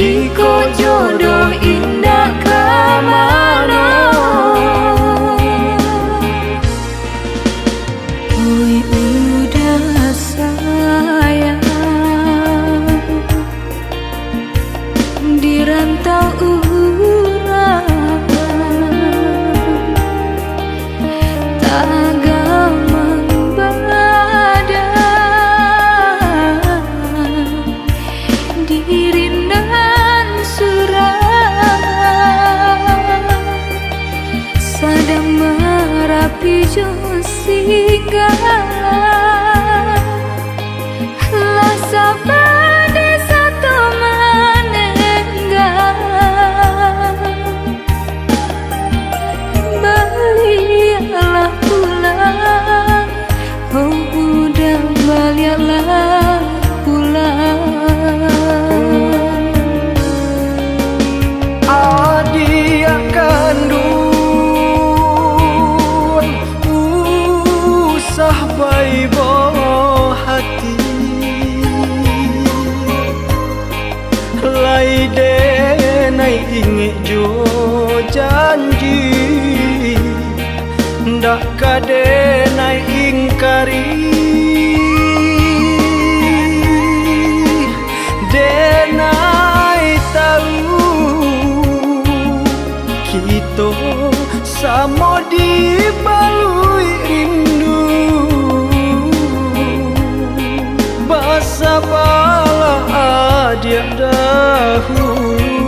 Jika jodoh indah kamano. Oi udah sayang di rantau urang, tak gampang badan dirindan surang, sadang merapi jo singgah lah sabar di satu menenggak. Balialah pulang, oh udah balialah pulang. Adia kandung usah baibo hati, lai denai inge jo janji, ndak kadenai ingkari. Denai tahu kita sama dibalui rindu, basa bala adia dahulu,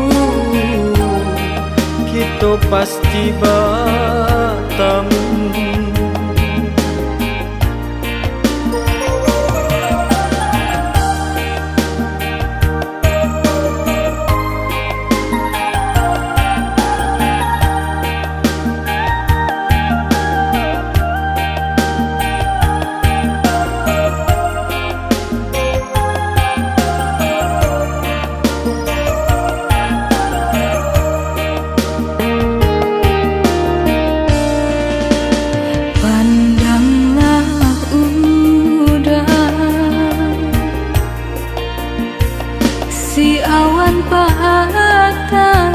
kita pasti bertemu. Si awan patah